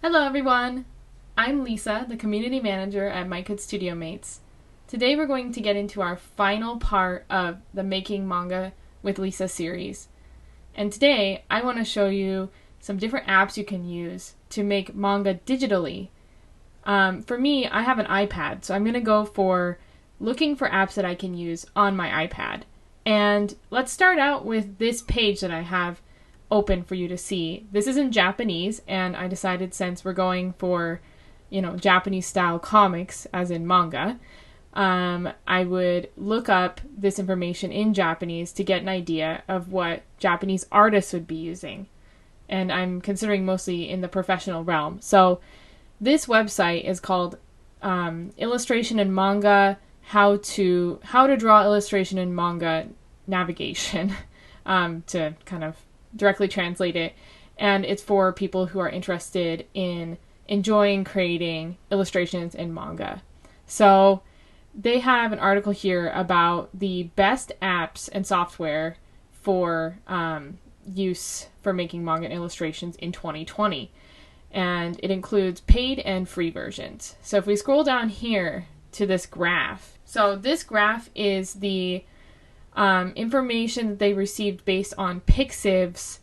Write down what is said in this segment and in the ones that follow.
Hello everyone! I'm Lisa, the Community Manager at Might Could Studiomates. Today we're going to get into our final part of the Making Manga with Lisa series. And today I want to show you some different apps you can use to make manga digitally. For me, I have an iPad, so I'm going to go for looking for apps that I can use on my iPad. And let's start out with this page that I have open for you to see. This is in Japanese, and I decided since we're going for, Japanese style comics, as in manga, I would look up this information in Japanese to get an idea of what Japanese artists would be using. And I'm considering mostly in the professional realm. So this website is called Illustration in Manga, how to draw illustration in manga navigation, to kind of directly translate it. And it's for people who are interested in enjoying creating illustrations in manga. So they have an article here about the best apps and software for use for making manga illustrations in 2020. And it includes paid and free versions. So if we scroll down here to this graph, so this graph is the information that they received based on Pixiv's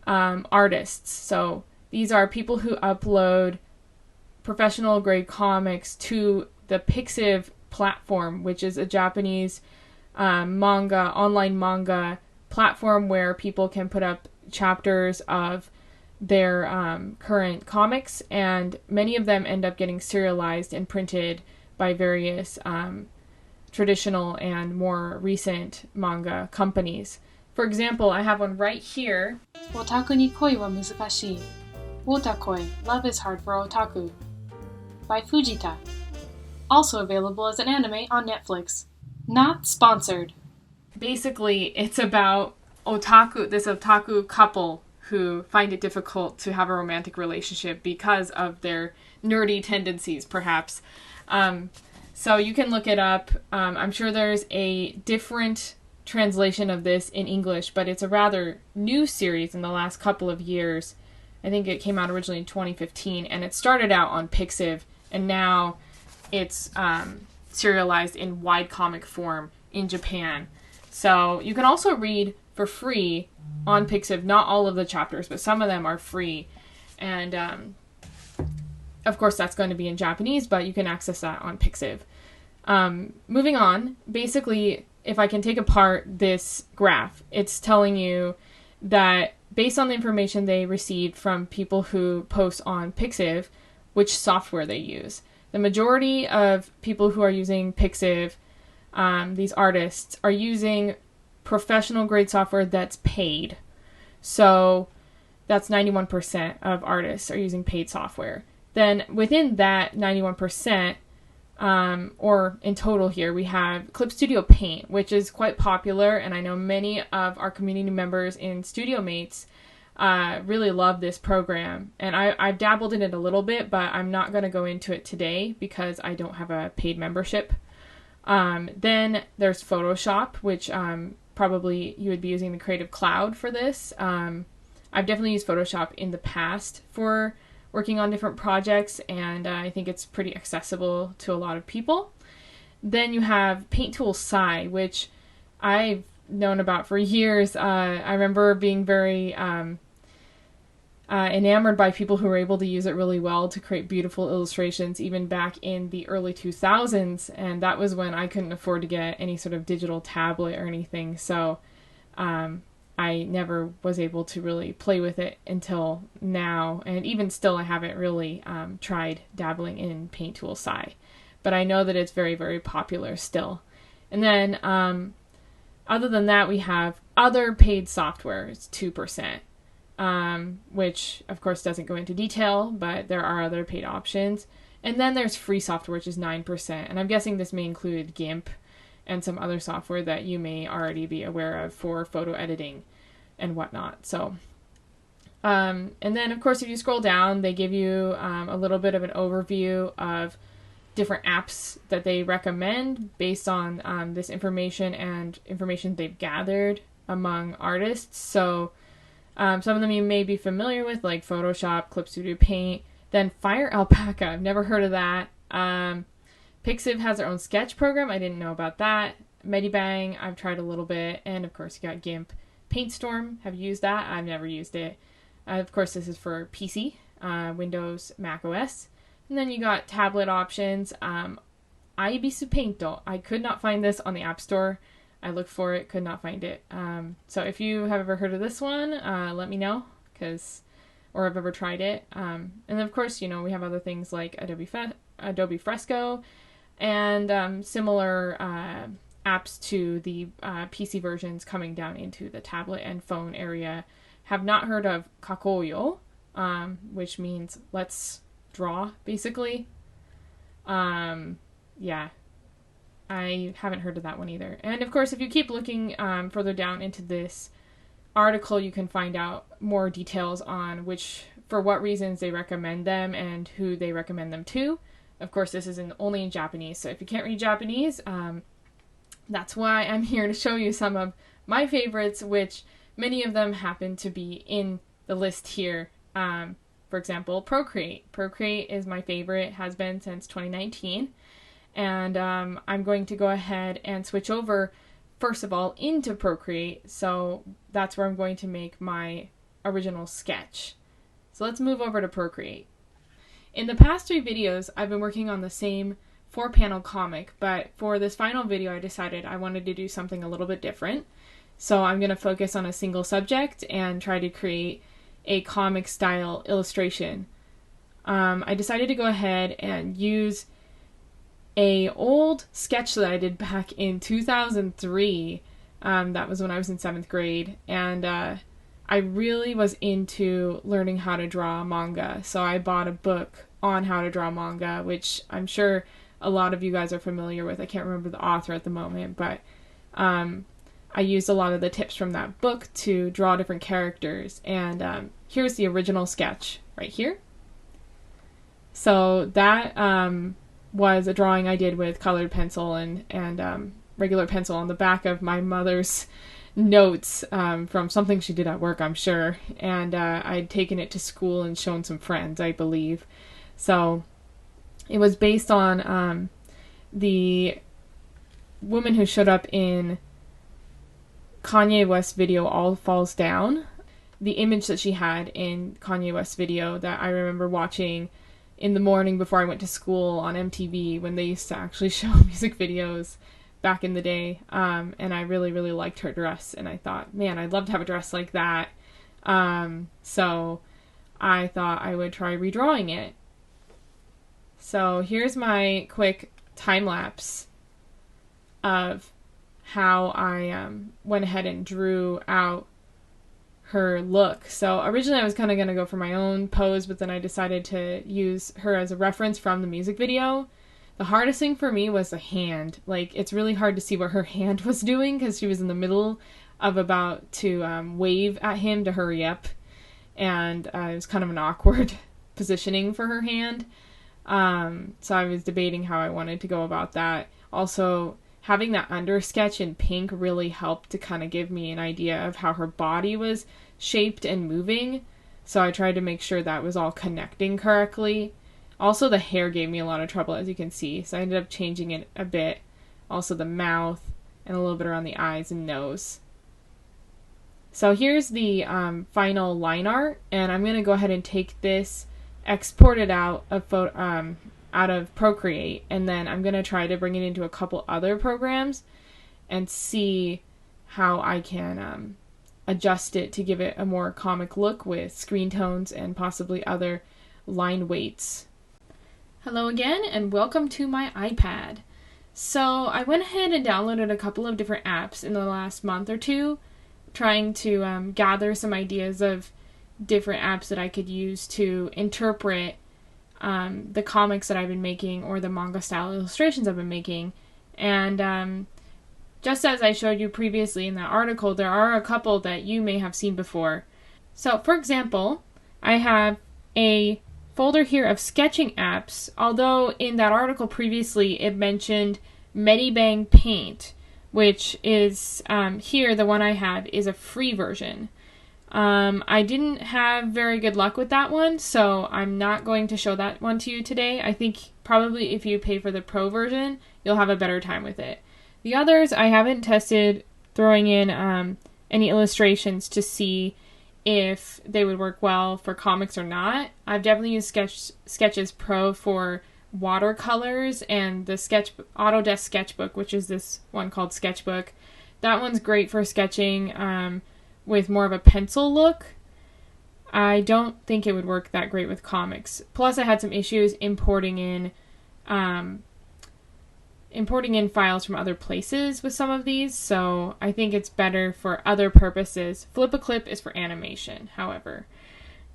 artists. So these are people who upload professional grade comics to the Pixiv platform, which is a Japanese online manga platform where people can put up chapters of their current comics, and many of them end up getting serialized and printed by various traditional and more recent manga companies. For example, I have one right here. Otaku ni koi wa muzukashii. Otakoi, Love is Hard for Otaku, by Fujita. Also available as an anime on Netflix. Not sponsored. Basically, it's about this otaku couple who find it difficult to have a romantic relationship because of their nerdy tendencies, perhaps. So you can look it up. I'm sure there's a different translation of this in English, but it's a rather new series in the last couple of years. I think it came out originally in 2015, and it started out on Pixiv, and now it's serialized in wide comic form in Japan. So you can also read for free on Pixiv, not all of the chapters, but some of them are free. And of course that's going to be in Japanese, but you can access that on Pixiv. Moving on, basically, if I can take apart this graph, it's telling you that based on the information they received from people who post on Pixiv, which software they use. The majority of people who are using Pixiv, these artists, are using professional grade software that's paid. So that's 91% of artists are using paid software. Then within that 91%, or in total here, we have Clip Studio Paint, which is quite popular, and I know many of our community members in Studiomates really love this program. And I've dabbled in it a little bit, but I'm not going to go into it today because I don't have a paid membership. Then there's Photoshop, which probably you would be using the Creative Cloud for this. I've definitely used Photoshop in the past for working on different projects, and I think it's pretty accessible to a lot of people. Then you have Paint Tool Sai, which I've known about for years. I remember being very enamored by people who were able to use it really well to create beautiful illustrations, even back in the early 2000s, and that was when I couldn't afford to get any sort of digital tablet or anything, so I never was able to really play with it until now, and even still I haven't really tried dabbling in Paint Tool Sai, but I know that it's very, very popular still. And then other than that, we have other paid software. It's 2%, which of course doesn't go into detail, but there are other paid options. And then there's free software, which is 9%, and I'm guessing this may include GIMP and some other software that you may already be aware of for photo editing and whatnot. So, and then of course if you scroll down, they give you a little bit of an overview of different apps that they recommend based on this information and information they've gathered among artists. So some of them you may be familiar with, like Photoshop, Clip Studio Paint, Then Fire Alpaca, I've never heard of that. Pixiv has their own sketch program. I didn't know about that. Medibang, I've tried a little bit. And of course, you got GIMP. Paintstorm, have you used that? I've never used it. Of course, this is for PC, Windows, Mac OS. And then you got tablet options. Ibisu Painto. I could not find this on the App Store. I looked for it, could not find it. So if you have ever heard of this one, let me know, or have ever tried it. And of course, we have other things like Adobe Fresco and similar apps to the PC versions coming down into the tablet and phone area. Have not heard of Kakoyo, which means let's draw, basically. Yeah, I haven't heard of that one either. And of course, if you keep looking further down into this article, you can find out more details on for what reasons they recommend them and who they recommend them to. Of course, this is only in Japanese, so if you can't read Japanese, that's why I'm here to show you some of my favorites, which many of them happen to be in the list here. For example, Procreate. Procreate is my favorite, has been since 2019. And I'm going to go ahead and switch over, first of all, into Procreate. So that's where I'm going to make my original sketch. So let's move over to Procreate. In the past 3 videos, I've been working on the same 4-panel comic, but for this final video, I decided I wanted to do something a little bit different. So I'm going to focus on a single subject and try to create a comic-style illustration. I decided to go ahead and use a old sketch that I did back in 2003. That was when I was in 7th grade, and I really was into learning how to draw manga, so I bought a book on how to draw manga, which I'm sure a lot of you guys are familiar with. I can't remember the author at the moment, but I used a lot of the tips from that book to draw different characters, and here's the original sketch right here. So that was a drawing I did with colored pencil and regular pencil on the back of my mother's notes from something she did at work, I'm sure, and I'd taken it to school and shown some friends, I believe. So it was based on the woman who showed up in Kanye West's video All Falls Down. The image that she had in Kanye West's video that I remember watching in the morning before I went to school on MTV when they used to actually show music videos back in the day. And I really, really liked her dress, and I thought, man, I'd love to have a dress like that. So I thought I would try redrawing it. So here's my quick time lapse of how I went ahead and drew out her look. So originally I was kind of going to go for my own pose, but then I decided to use her as a reference from the music video. The hardest thing for me was the hand. Like, it's really hard to see what her hand was doing because she was in the middle of about to wave at him to hurry up, and it was kind of an awkward positioning for her hand. So I was debating how I wanted to go about that. Also, having that under sketch in pink really helped to kind of give me an idea of how her body was shaped and moving. So I tried to make sure that was all connecting correctly. Also, the hair gave me a lot of trouble, as you can see. So I ended up changing it a bit. Also the mouth and a little bit around the eyes and nose. So here's the final line art. And I'm going to go ahead and take this, export it out of Procreate, and then I'm going to try to bring it into a couple other programs and see how I can adjust it to give it a more comic look with screen tones and possibly other line weights. Hello again, and welcome to my iPad. So I went ahead and downloaded a couple of different apps in the last month or two, trying to gather some ideas of different apps that I could use to interpret the comics that I've been making or the manga-style illustrations I've been making. And just as I showed you previously in that article, there are a couple that you may have seen before. So, for example, I have a folder here of sketching apps, although in that article previously it mentioned Medibang Paint, which is here, the one I have, is a free version. I didn't have very good luck with that one, so I'm not going to show that one to you today. I think probably if you pay for the pro version, you'll have a better time with it. The others, I haven't tested throwing in any illustrations to see if they would work well for comics or not. I've definitely used Sketches Pro for watercolors and the Autodesk Sketchbook, which is this one called Sketchbook. That one's great for sketching with more of a pencil look. I don't think it would work that great with comics. Plus, I had some issues importing in files from other places with some of these, so I think it's better for other purposes. Flip a Clip is for animation, however.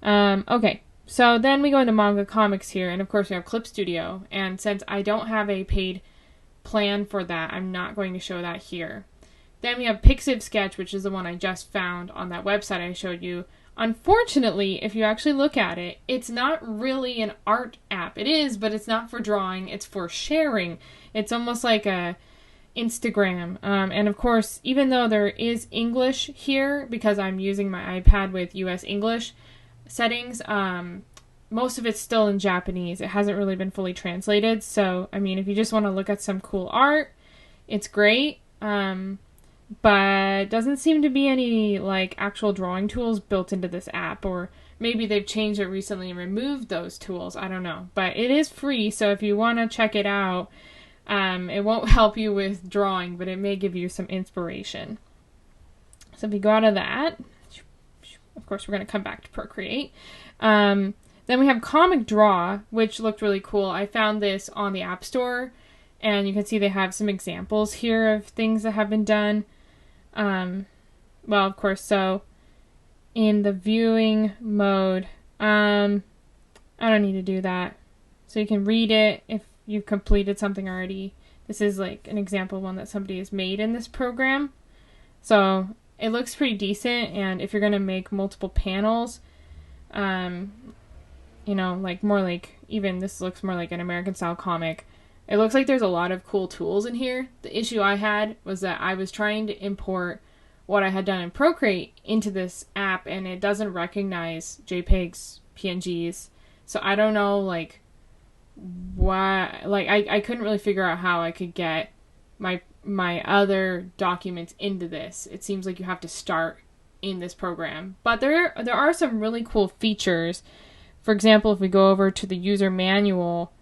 Okay, so then we go into Manga Comics here, and of course we have Clip Studio, and since I don't have a paid plan for that, I'm not going to show that here. Then we have Pixiv Sketch, which is the one I just found on that website I showed you. Unfortunately, if you actually look at it, it's not really an art app. It is, but it's not for drawing. It's for sharing. It's almost like a Instagram. And of course, even though there is English here, because I'm using my iPad with US English settings, most of it's still in Japanese. It hasn't really been fully translated. So, I mean, if you just want to look at some cool art, it's great. But doesn't seem to be any like actual drawing tools built into this app, or maybe they've changed it recently and removed those tools. I don't know, but it is free, so if you want to check it out, it won't help you with drawing, but it may give you some inspiration. So if you go out of that, of course we're going to come back to Procreate. Then we have Comic Draw, which looked really cool. I found this on the App Store, and you can see they have some examples here of things that have been done. Well, of course, so in the viewing mode, I don't need to do that. So you can read it if you've completed something already. This is like an example one that somebody has made in this program. So it looks pretty decent, and if you're going to make multiple panels, you know, like more like, even this looks more like an American style comic. It looks like there's a lot of cool tools in here. The issue I had was that I was trying to import what I had done in Procreate into this app, and it doesn't recognize JPEGs, PNGs. So I don't know, like, why, like, I couldn't really figure out how I could get my other documents into this. It seems like you have to start in this program. But there are some really cool features. For example, if we go over to the user manual,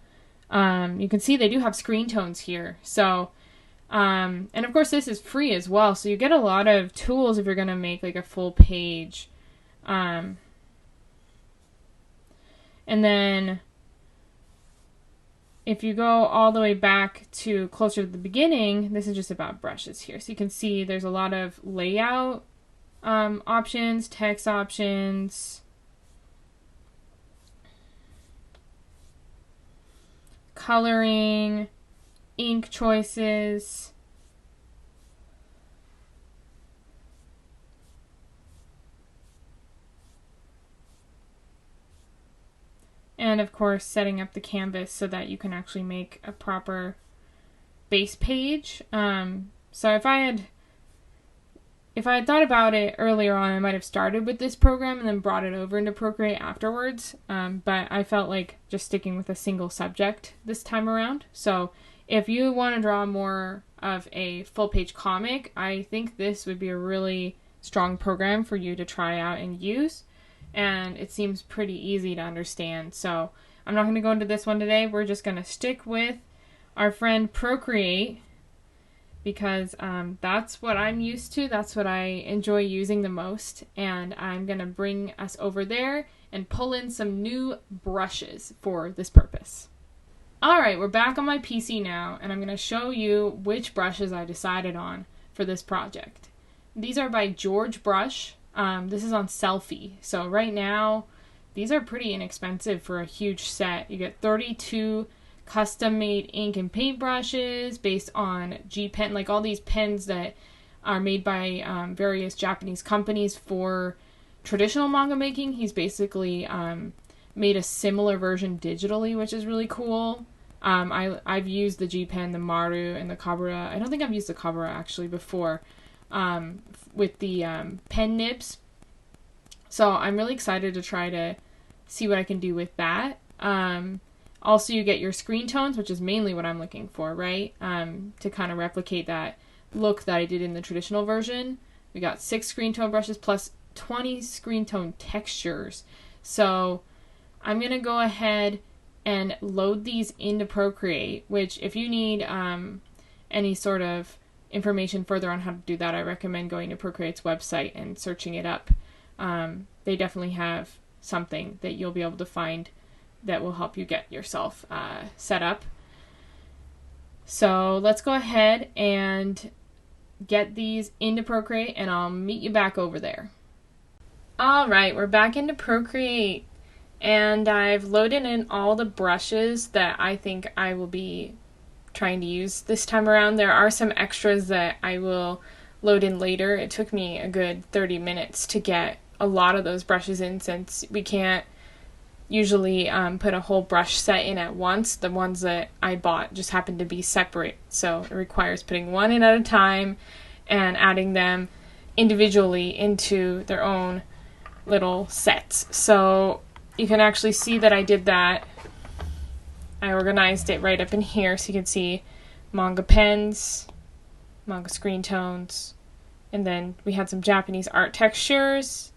you can see they do have screen tones here. So, and of course this is free as well. So you get a lot of tools if you're going to make like a full page. And then if you go all the way back to closer to the beginning, this is just about brushes here. So you can see there's a lot of layout options, text options, coloring, ink choices, and of course setting up the canvas so that you can actually make a proper base page. So if I had thought about it earlier on, I might have started with this program and then brought it over into Procreate afterwards. But I felt like just sticking with a single subject this time around. So if you want to draw more of a full-page comic, I think this would be a really strong program for you to try out and use. And it seems pretty easy to understand. So I'm not going to go into this one today. We're just going to stick with our friend Procreate, because that's what I'm used to. That's what I enjoy using the most. And I'm going to bring us over there and pull in some new brushes for this purpose. Alright, we're back on my PC now, and I'm going to show you which brushes I decided on for this project. These are by George Brush. This is on Selfie. So right now, these are pretty inexpensive for a huge set. You get 32 custom-made ink and paint brushes based on G Pen, like all these pens that are made by various Japanese companies for traditional manga making. He's basically made a similar version digitally, which is really cool. I've used the G Pen, the Maru, and the Kabura. I don't think I've used the Kabura actually before with the pen nibs. So I'm really excited to try to see what I can do with that. Also, you get your screen tones, which is mainly what I'm looking for, right? To kind of replicate that look that I did in the traditional version. We got 6 screen tone brushes plus 20 screen tone textures. So I'm going to go ahead and load these into Procreate, which if you need any sort of information further on how to do that, I recommend going to Procreate's website and searching it up. They definitely have something that you'll be able to find that will help you get yourself set up. So let's go ahead and get these into Procreate, and I'll meet you back over there. Alright, we're back into Procreate, and I've loaded in all the brushes that I think I will be trying to use this time around. There are some extras that I will load in later. It took me a good 30 minutes to get a lot of those brushes in, since we can't usually put a whole brush set in at once. The ones that I bought just happen to be separate, so it requires putting one in at a time and adding them individually into their own little sets. So you can actually see that I did that. I organized it right up in here so you can see manga pens, manga screen tones, and then we had some Japanese art textures.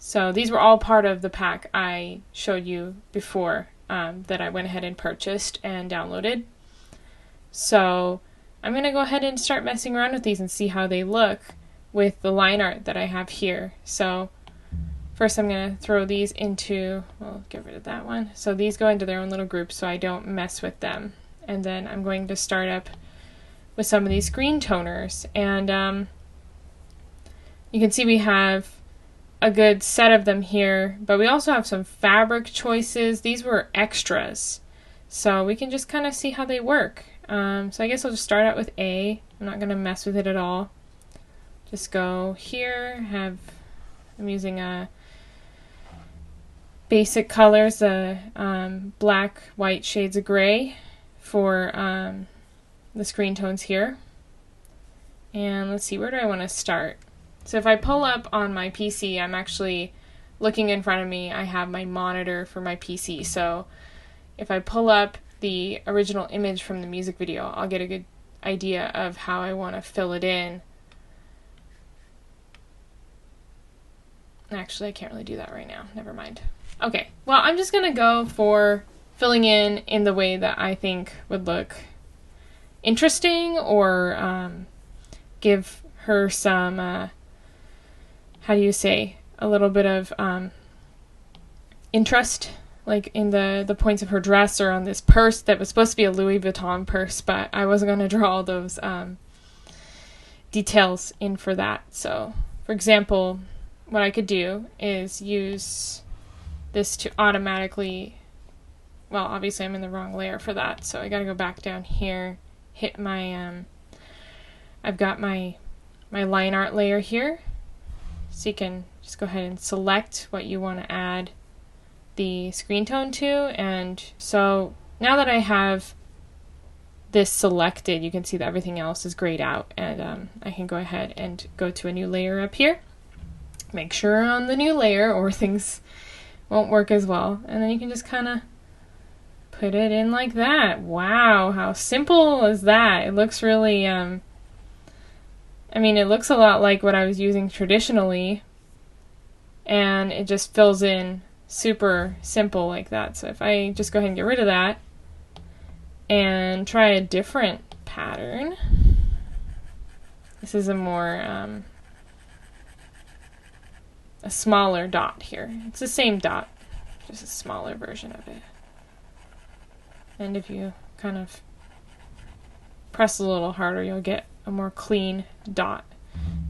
So these were all part of the pack I showed you before that I went ahead and purchased and downloaded. So I'm going to go ahead and start messing around with these and see how they look with the line art that I have here. So first I'm going to throw these into, well, get rid of that one. So these go into their own little groups so I don't mess with them. And then I'm going to start up with some of these screen toners. And you can see we have a good set of them here, but we also have some fabric choices. These were extras, so we can just kind of see how they work. So I guess I'll just start out with A. I'm not going to mess with it at all. Just go here, I'm using a basic colors, black, white shades of gray for the screen tones here. And let's see, where do I want to start? So if I pull up on my PC, I'm actually looking in front of me. I have my monitor for my PC. So if I pull up the original image from the music video, I'll get a good idea of how I want to fill it in. Actually, I can't really do that right now. Never mind. Okay, well, I'm just going to go for filling in the way that I think would look interesting, or give her some, how do you say, a little bit of interest, like in the points of her dress or on this purse that was supposed to be a Louis Vuitton purse, but I wasn't going to draw all those details in for that. So, for example, what I could do is use this to automatically, well, obviously I'm in the wrong layer for that, so I gotta go back down here, hit my, I've got my line art layer here, so you can just go ahead and select what you want to add the screen tone to. And so now that I have this selected, you can see that everything else is grayed out, and I can go ahead and go to a new layer up here. Make sure on the new layer or things won't work as well, and then you can just kind of put it in like that. Wow, how simple is that? It looks really, I mean, it looks a lot like what I was using traditionally, and it just fills in super simple like that. So if I just go ahead and get rid of that and try a different pattern, this is a more, a smaller dot here. It's the same dot, just a smaller version of it. And if you kind of press a little harder, you'll get a more clean dot.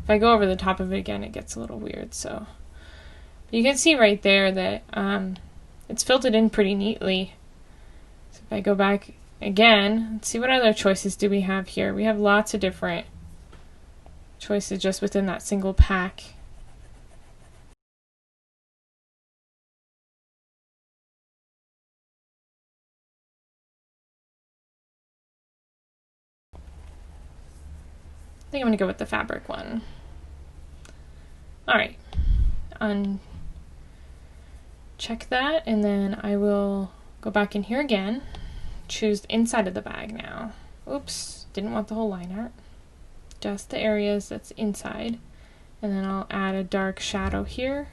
If I go over the top of it again, it gets a little weird. So you can see right there that it's filled it in pretty neatly. So if I go back again, let's see what other choices do we have here. We have lots of different choices just within that single pack. I think I'm going to go with the fabric one. Alright, uncheck that, and then I will go back in here again, choose the inside of the bag now. Oops, didn't want the whole line art. Just the areas that's inside. And then I'll add a dark shadow here.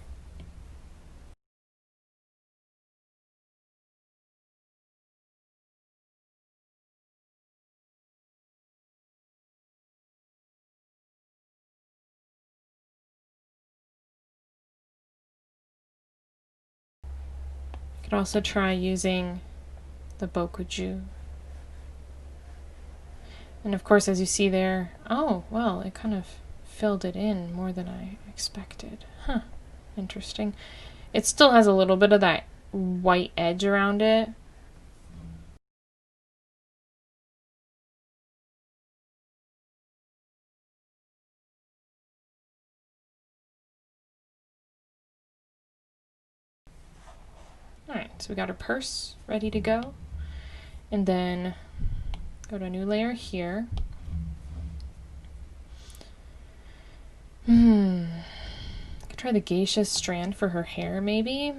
You could also try using the bokuju. And of course, as you see there, oh, well, it kind of filled it in more than I expected. Huh, interesting. It still has a little bit of that white edge around it. Alright, so we got our purse ready to go. And then go to a new layer here. Could try the geisha strand for her hair, maybe.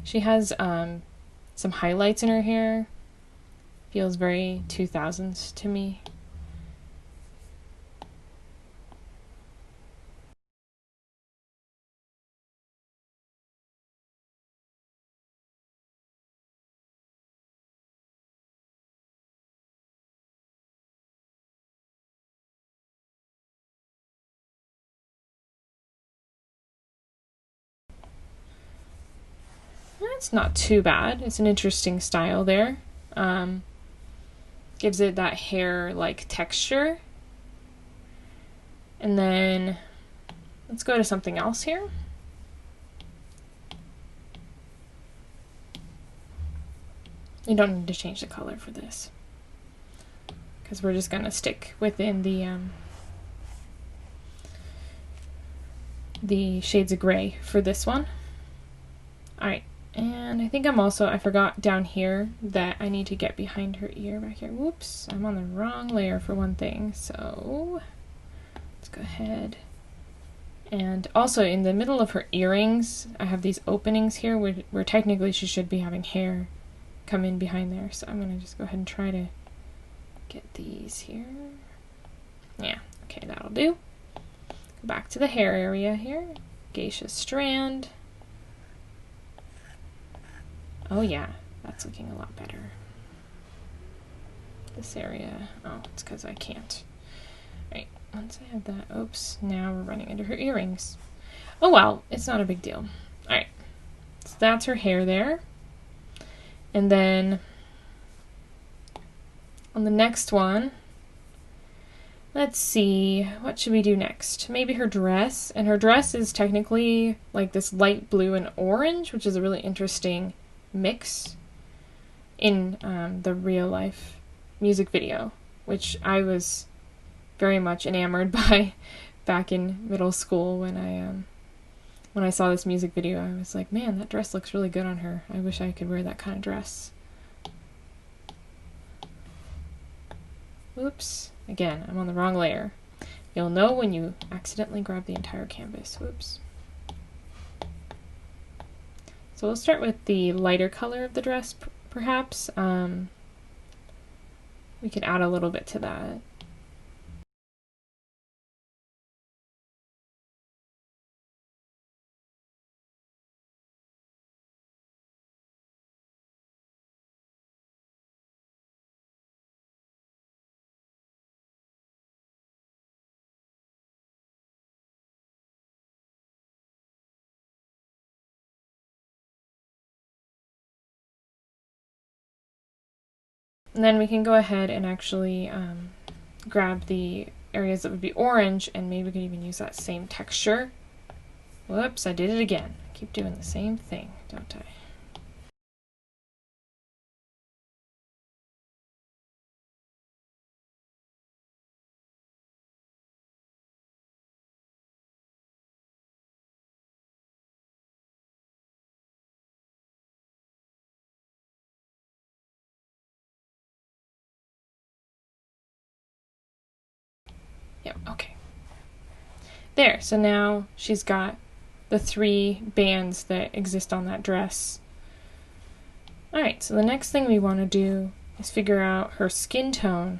She has some highlights in her hair. Feels very 2000s to me. It's not too bad. It's an interesting style there. Gives it that hair-like texture. And then let's go to something else here. You don't need to change the color for this, because we're just going to stick within the shades of gray for this one. Alright, and I think I forgot down here that I need to get behind her ear back here. Whoops, I'm on the wrong layer for one thing, so let's go ahead. And also in the middle of her earrings, I have these openings here where technically she should be having hair come in behind there. So I'm going to just go ahead and try to get these here. Yeah, okay, that'll do. Go back to the hair area here. Geisha strand. Oh yeah, that's looking a lot better. This area, oh, it's because I can't. Right, once I have that, oops, now we're running into her earrings. Oh well, it's not a big deal. Alright, so that's her hair there. And then on the next one, let's see, what should we do next? Maybe her dress. And her dress is technically like this light blue and orange, which is a really interesting mix in the real life music video, which I was very much enamored by back in middle school when I saw this music video. I was like, man, that dress looks really good on her. I wish I could wear that kind of dress. Oops, again, I'm on the wrong layer. You'll know when you accidentally grab the entire canvas. Whoops. So we'll start with the lighter color of the dress, perhaps. We could add a little bit to that. And then we can go ahead and actually grab the areas that would be orange, and maybe we could even use that same texture. Whoops, I did it again. I keep doing the same thing, don't I? Yep, okay. There, so now she's got the 3 bands that exist on that dress. Alright, so the next thing we want to do is figure out her skin tone.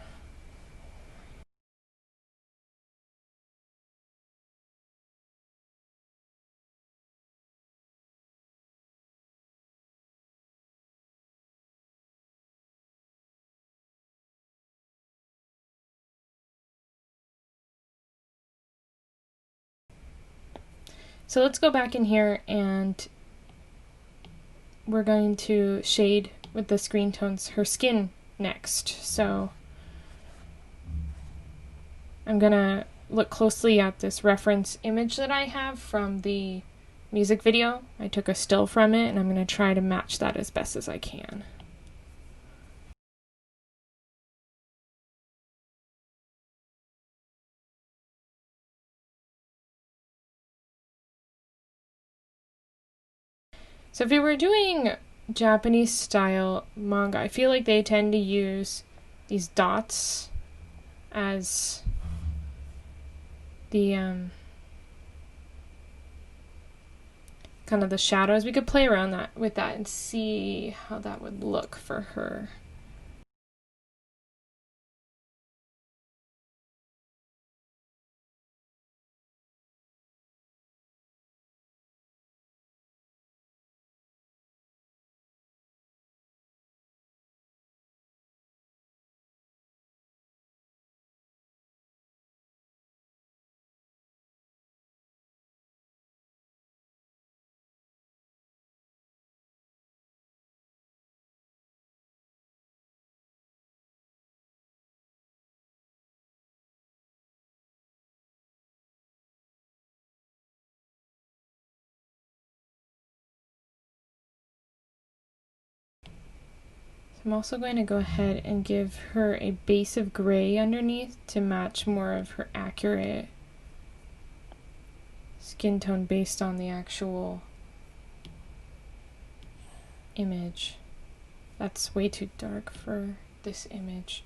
So let's go back in here and we're going to shade with the screen tones her skin next. So I'm gonna look closely at this reference image that I have from the music video. I took a still from it and I'm gonna try to match that as best as I can. So if we were doing Japanese style manga, I feel like they tend to use these dots as the kind of the shadows. We could play around with that and see how that would look for her. I'm also going to go ahead and give her a base of gray underneath to match more of her accurate skin tone based on the actual image. That's way too dark for this image.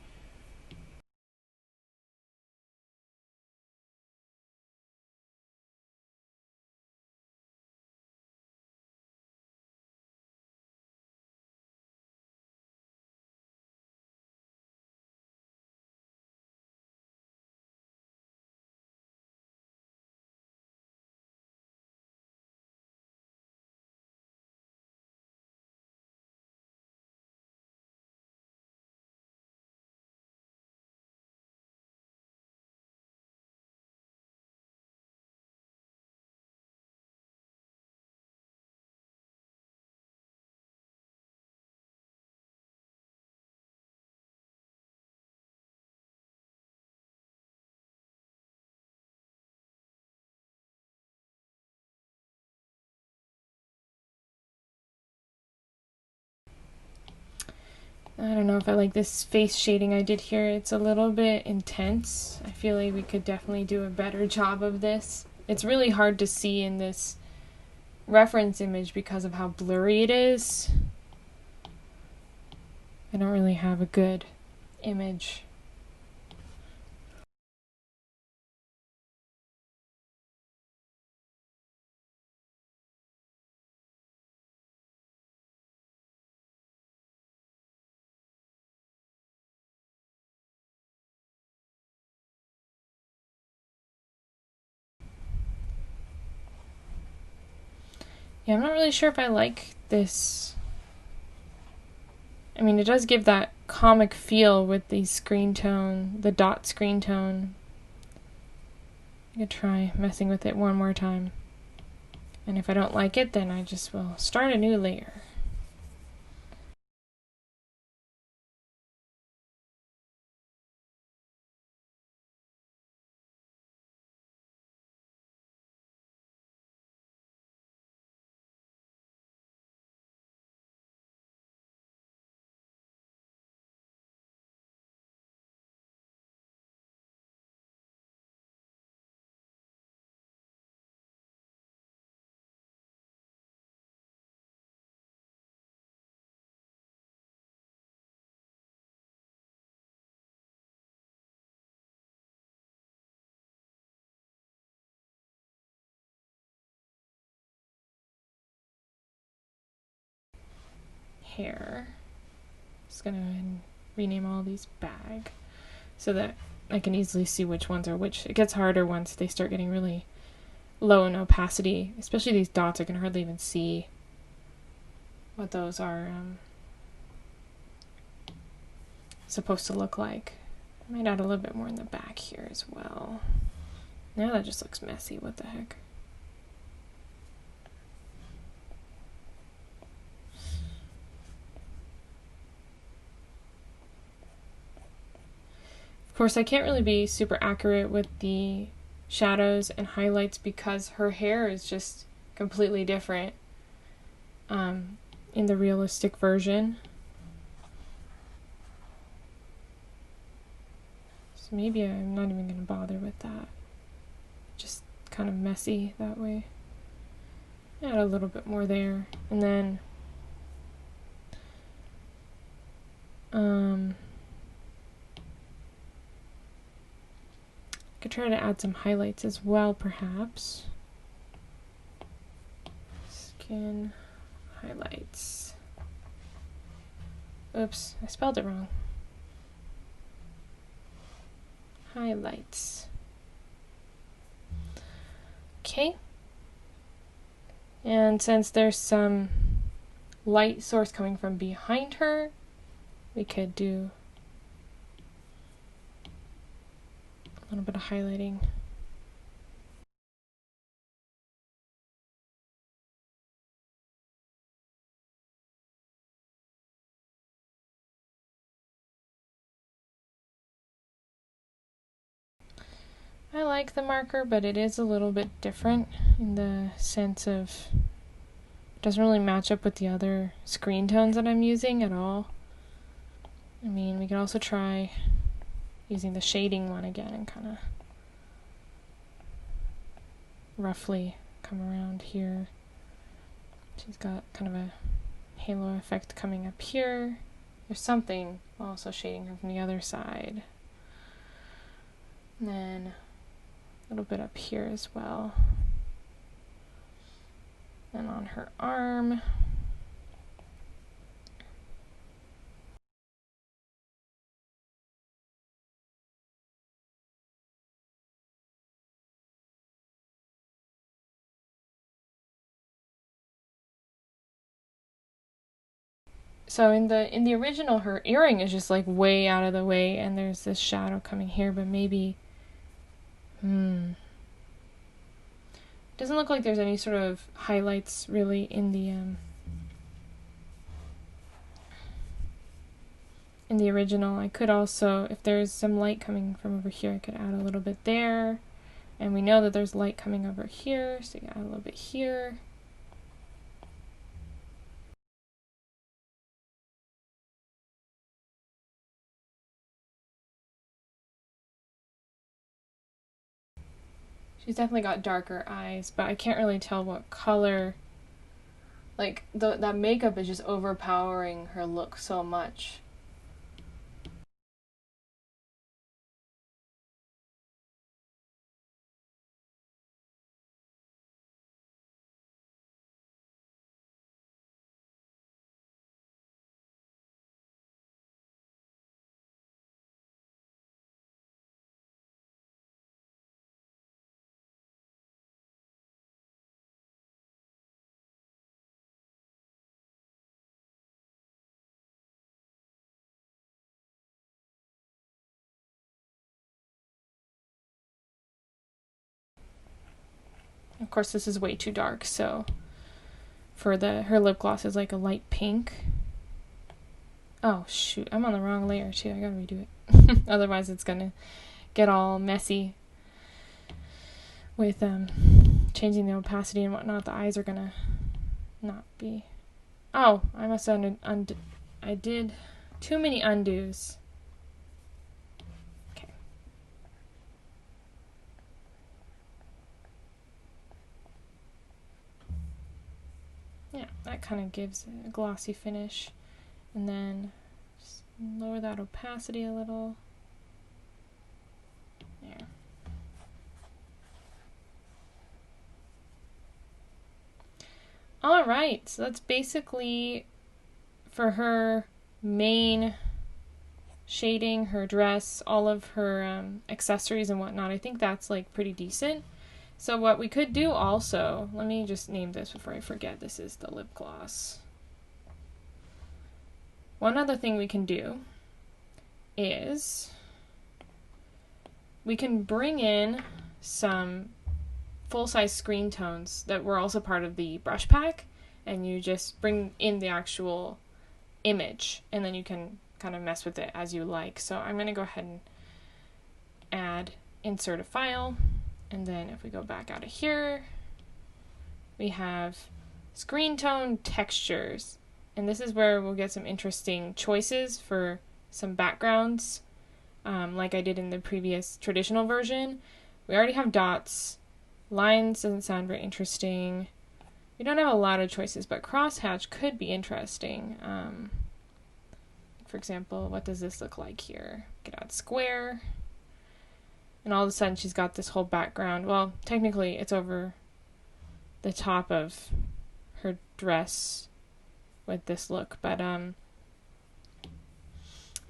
I don't know if I like this face shading I did here. It's a little bit intense. I feel like we could definitely do a better job of this. It's really hard to see in this reference image because of how blurry it is. I don't really have a good image. Yeah, I'm not really sure if I like this. I mean, it does give that comic feel with the screen tone, the dot screen tone. I'm gonna try messing with it one more time. And if I don't like it, then I just will start a new layer. hair. Just gonna go ahead and rename all these bag so that I can easily see which ones are which. It gets harder once they start getting really low in opacity, especially these dots. I can hardly even see what those are supposed to look like. I might add a little bit more in the back here as well. Now that just looks messy. What the heck? Of course, I can't really be super accurate with the shadows and highlights because her hair is just completely different in the realistic version. So maybe I'm not even going to bother with that. Just kind of messy that way. Add a little bit more there. And then I could try to add some highlights as well, perhaps. Skin highlights. Oops, I spelled it wrong. Highlights. Okay. And since there's some light source coming from behind her, we could do a little bit of highlighting. I like the marker, but it is a little bit different in the sense of it doesn't really match up with the other screen tones that I'm using at all. I mean, we can also try using the shading one again and kind of roughly come around here. She's got kind of a halo effect coming up here. There's something also shading her from the other side. And then a little bit up here as well. And on her arm. So in the original, her earring is just like way out of the way, and there's this shadow coming here, but maybe, doesn't look like there's any sort of highlights really in the original. I could also, if there's some light coming from over here, I could add a little bit there, and we know that there's light coming over here, so you add a little bit here. She's definitely got darker eyes, but I can't really tell what color. Like, that makeup is just overpowering her look so much. Of course, this is way too dark, so for her lip gloss is like a light pink. Oh shoot, I'm on the wrong layer too. I gotta redo it. Otherwise it's gonna get all messy with changing the opacity and whatnot. The eyes are gonna not be. Oh, I must have I did too many undos. Okay. Yeah, that kind of gives a glossy finish. And then just lower that opacity a little. There. Alright, so that's basically for her main shading, her dress, all of her accessories and whatnot, I think that's like pretty decent. So what we could do also, let me just name this before I forget, this is the lip gloss. One other thing we can do is we can bring in some full-size screen tones that were also part of the brush pack, and you just bring in the actual image, and then you can kind of mess with it as you like. So I'm going to go ahead and add, insert a file, and then if we go back out of here, we have screen tone textures, and this is where we'll get some interesting choices for some backgrounds, like I did in the previous traditional version. We already have dots. Lines doesn't sound very interesting. We don't have a lot of choices, but crosshatch could be interesting. For example, what does this look like here? We could add square. And all of a sudden she's got this whole background. Well, technically it's over the top of her dress with this look, but I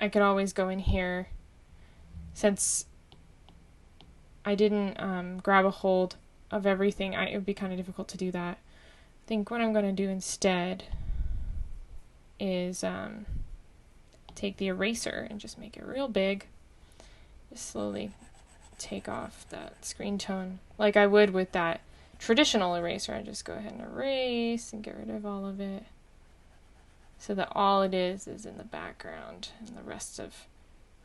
could always go in here. Since I didn't grab a hold of everything, it would be kind of difficult to do that. I think what I'm going to do instead is take the eraser and just make it real big. Just slowly take off that screen tone like I would with that traditional eraser. I just go ahead and erase and get rid of all of it so that all it is in the background, and the rest of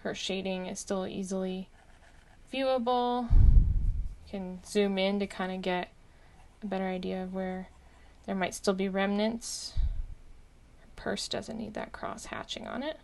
her shading is still easily viewable. You can zoom in to kind of get a better idea of where there might still be remnants. Her purse doesn't need that cross hatching on it.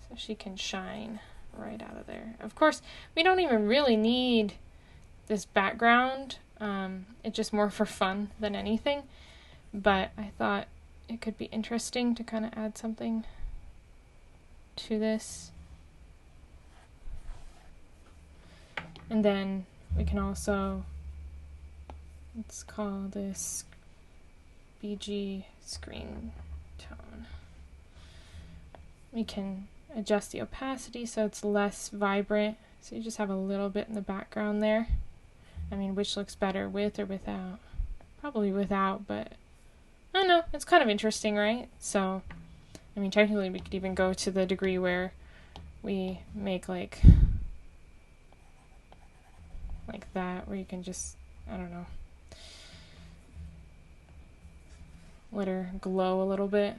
So she can shine right out of there. Of course, we don't even really need this background. It's just more for fun than anything. But I thought it could be interesting to kind of add something to this. And then we can also, let's call this BG screen tone. We can adjust the opacity so it's less vibrant, so you just have a little bit in the background there. I mean, which looks better, with or without? Probably without, but I don't know, it's kind of interesting, right? So, I mean, technically we could even go to the degree where we make like that, where you can just, I don't know, let her glow a little bit.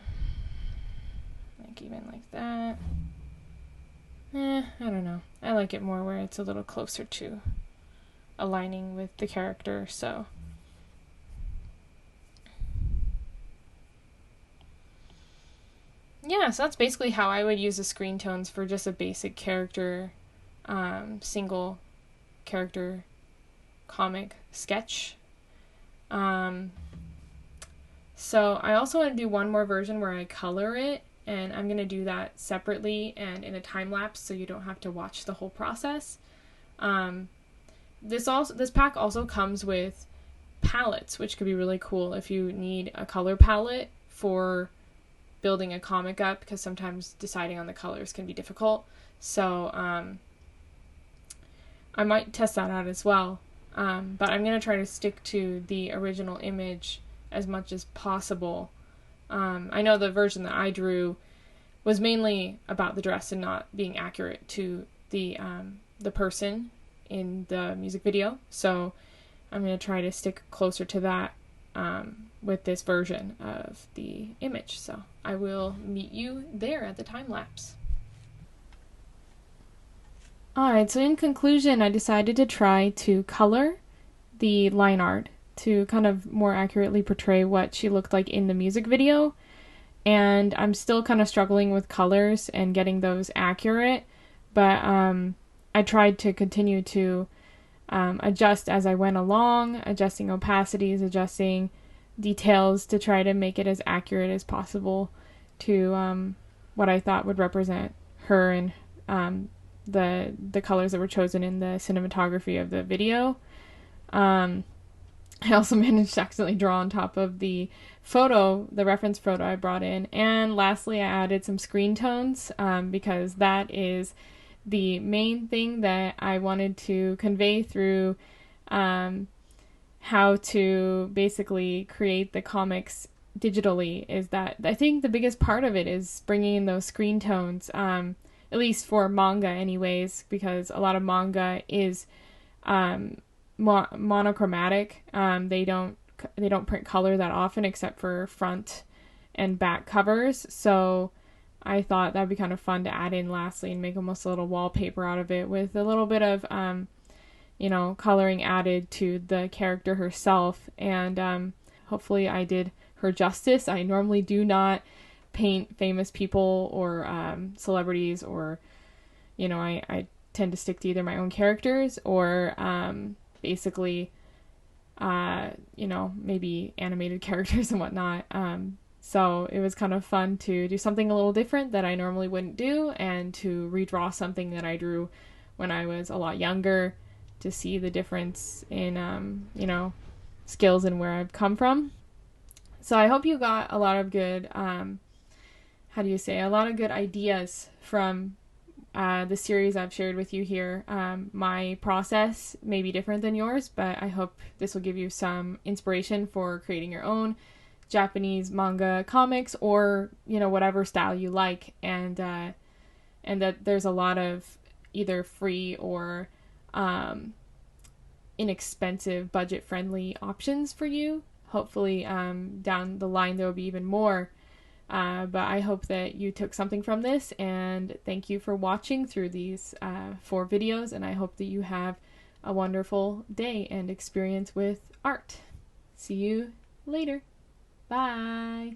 Like even like that. I don't know. I like it more where it's a little closer to aligning with the character, so. Yeah, so that's basically how I would use the screen tones for just a basic character, single character comic sketch. So I also want to do one more version where I color it, and I'm going to do that separately and in a time lapse so you don't have to watch the whole process. This pack also comes with palettes, which could be really cool if you need a color palette for building a comic up, because sometimes deciding on the colors can be difficult. So I might test that out as well. But I'm going to try to stick to the original image as much as possible. I know the version that I drew was mainly about the dress and not being accurate to the person in the music video. So I'm going to try to stick closer to that with this version of the image. So I will meet you there at the time lapse. Alright, so in conclusion, I decided to try to color the line art to kind of more accurately portray what she looked like in the music video. And I'm still kind of struggling with colors and getting those accurate, but I tried to continue to adjust as I went along, adjusting opacities, adjusting details to try to make it as accurate as possible to what I thought would represent her and the colors that were chosen in the cinematography of the video. I also managed to accidentally draw on top of the reference photo I brought in. And lastly, I added some screen tones because that is the main thing that I wanted to convey through how to basically create the comics digitally. Is that I think the biggest part of it is bringing in those screen tones, at least for manga anyways, because a lot of manga is monochromatic. They don't print color that often except for front and back covers. So I thought that'd be kind of fun to add in lastly and make almost a little wallpaper out of it with a little bit of coloring added to the character herself. And hopefully I did her justice. I normally do not paint famous people or celebrities, or I tend to stick to either my own characters or basically maybe animated characters and whatnot. So it was kind of fun to do something a little different that I normally wouldn't do, and to redraw something that I drew when I was a lot younger, to see the difference in skills and where I've come from. So I hope you got a lot of good a lot of good ideas from the series I've shared with you here. My process may be different than yours, but I hope this will give you some inspiration for creating your own Japanese manga comics, or whatever style you like, and that there's a lot of either free or inexpensive, budget-friendly options for you. Hopefully down the line there will be even more. But I hope that you took something from this, and thank you for watching through these 4 videos, and I hope that you have a wonderful day and experience with art. See you later. Bye.